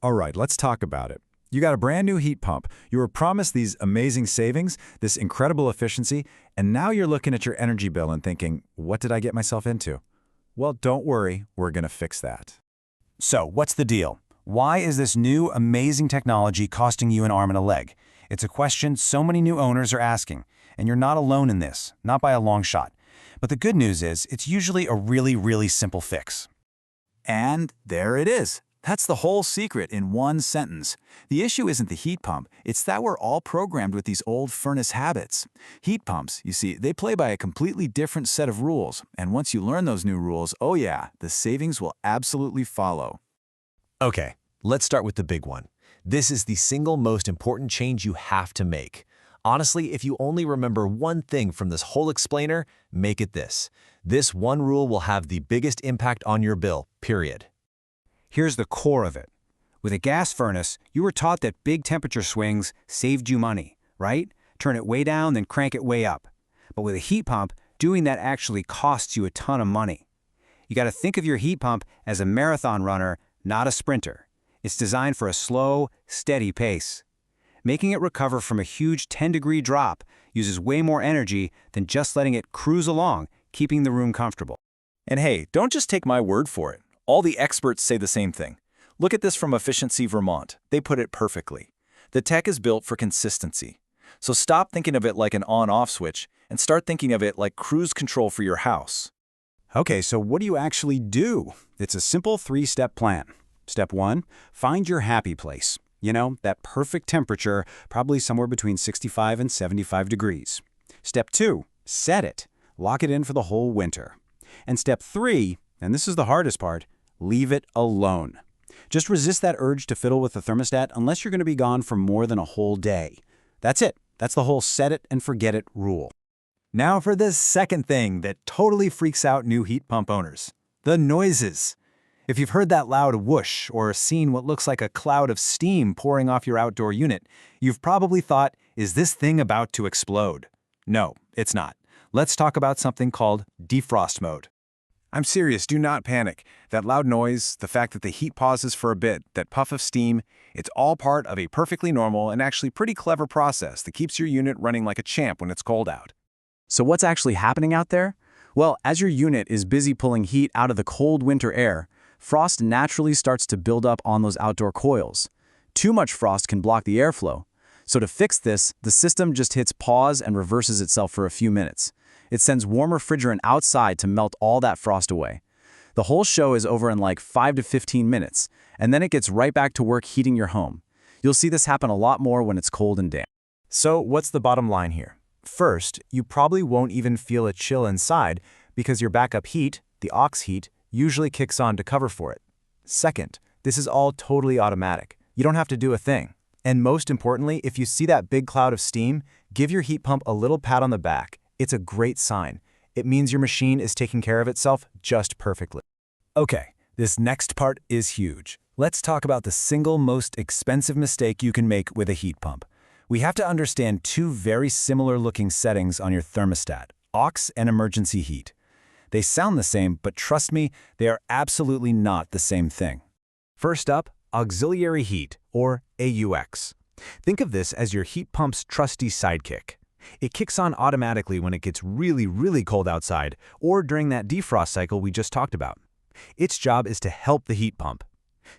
All right, let's talk about it. You got a brand new heat pump. You were promised these amazing savings, this incredible efficiency, and now you're looking at your energy bill and thinking, what did I get myself into? Well, don't worry, we're going to fix that. So, what's the deal? Why is this new, amazing technology costing you an arm and a leg? It's a question so many new owners are asking, and you're not alone in this, not by a long shot. But the good news is, it's usually a really simple fix. And there it is. That's the whole secret in one sentence. The issue isn't the heat pump, it's that we're all programmed with these old furnace habits. Heat pumps, you see, they play by a completely different set of rules, and once you learn those new rules, oh yeah, the savings will absolutely follow. Okay, let's start with the big one. This is the single most important change you have to make. Honestly, if you only remember one thing from this whole explainer, make it this. This one rule will have the biggest impact on your bill, period. Here's the core of it. With a gas furnace, you were taught that big temperature swings saved you money, right? Turn it way down, then crank it way up. But with a heat pump, doing that actually costs you a ton of money. You got to think of your heat pump as a marathon runner, not a sprinter. It's designed for a slow, steady pace. Making it recover from a huge 10-degree drop uses way more energy than just letting it cruise along, keeping the room comfortable. And hey, don't just take my word for it. All the experts say the same thing. Look at this from Efficiency Vermont. They put it perfectly. The tech is built for consistency. So stop thinking of it like an on-off switch and start thinking of it like cruise control for your house. Okay, so what do you actually do? It's a simple 3-step plan. Step 1, find your happy place. You know, that perfect temperature, probably somewhere between 65 and 75 degrees. Step 2, set it. Lock it in for the whole winter. And step 3, and this is the hardest part, leave it alone. Just resist that urge to fiddle with the thermostat unless you're going to be gone for more than a whole day. That's it. That's the whole set it and forget it rule. Now for the second thing that totally freaks out new heat pump owners, the noises. If you've heard that loud whoosh or seen what looks like a cloud of steam pouring off your outdoor unit, you've probably thought, is this thing about to explode? No, it's not. Let's talk about something called defrost mode. I'm serious, do not panic. That loud noise, the fact that the heat pauses for a bit, that puff of steam, it's all part of a perfectly normal and actually pretty clever process that keeps your unit running like a champ when it's cold out. So what's actually happening out there? Well, as your unit is busy pulling heat out of the cold winter air, frost naturally starts to build up on those outdoor coils. Too much frost can block the airflow. So to fix this, the system just hits pause and reverses itself for a few minutes. It sends warm refrigerant outside to melt all that frost away. The whole show is over in like 5 to 15 minutes, and then it gets right back to work heating your home. You'll see this happen a lot more when it's cold and damp. So what's the bottom line here? First, you probably won't even feel a chill inside because your backup heat, the aux heat, usually kicks on to cover for it. Second, this is all totally automatic. You don't have to do a thing. And most importantly, if you see that big cloud of steam, give your heat pump a little pat on the back. It's a great sign. It means your machine is taking care of itself just perfectly. Okay, this next part is huge. Let's talk about the single most expensive mistake you can make with a heat pump. We have to understand two very similar looking settings on your thermostat, aux and emergency heat. They sound the same, but trust me, they are absolutely not the same thing. First up, auxiliary heat, or AUX. Think of this as your heat pump's trusty sidekick. It kicks on automatically when it gets really cold outside, or during that defrost cycle we just talked about. Its job is to help the heat pump.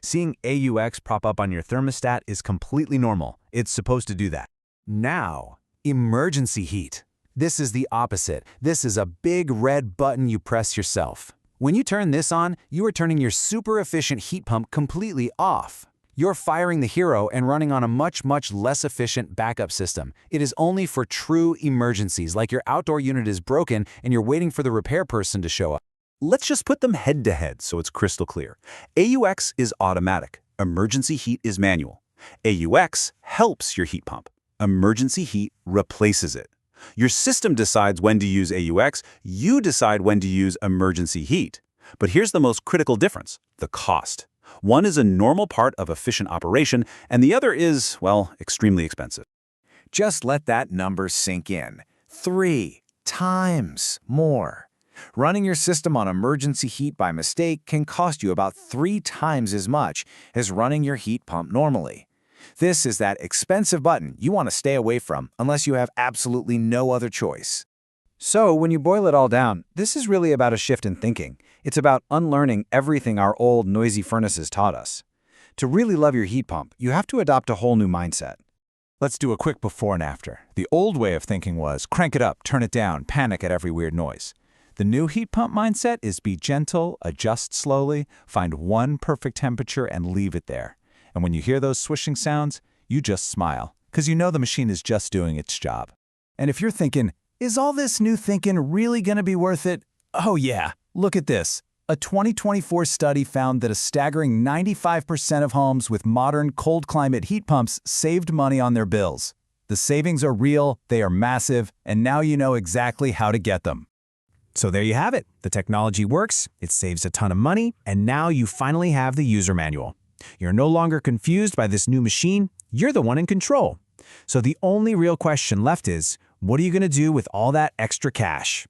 Seeing AUX prop up on your thermostat is completely normal. It's supposed to do that. Now, emergency heat. This is the opposite. This is a big red button you press yourself. When you turn this on, you are turning your super efficient heat pump completely off. You're firing the hero and running on a much less efficient backup system. It is only for true emergencies, like your outdoor unit is broken and you're waiting for the repair person to show up. Let's just put them head to head so it's crystal clear. AUX is automatic. Emergency heat is manual. AUX helps your heat pump. Emergency heat replaces it. Your system decides when to use AUX, you decide when to use emergency heat. But here's the most critical difference, the cost. One is a normal part of efficient operation, and the other is, well, extremely expensive. Just let that number sink in. 3 times more. Running your system on emergency heat by mistake can cost you about 3 times as much as running your heat pump normally. This is that expensive button you want to stay away from unless you have absolutely no other choice. So, when you boil it all down, this is really about a shift in thinking. It's about unlearning everything our old, noisy furnaces taught us. To really love your heat pump, you have to adopt a whole new mindset. Let's do a quick before and after. The old way of thinking was crank it up, turn it down, panic at every weird noise. The new heat pump mindset is be gentle, adjust slowly, find one perfect temperature and leave it there. And when you hear those swishing sounds, you just smile, because you know the machine is just doing its job. And if you're thinking, is all this new thinking really going to be worth it? Oh yeah, look at this. A 2024 study found that a staggering 95% of homes with modern cold climate heat pumps saved money on their bills. The savings are real, they are massive, and now you know exactly how to get them. So there you have it. The technology works, it saves a ton of money, and now you finally have the user manual. You're no longer confused by this new machine, you're the one in control. So the only real question left is, what are you going to do with all that extra cash?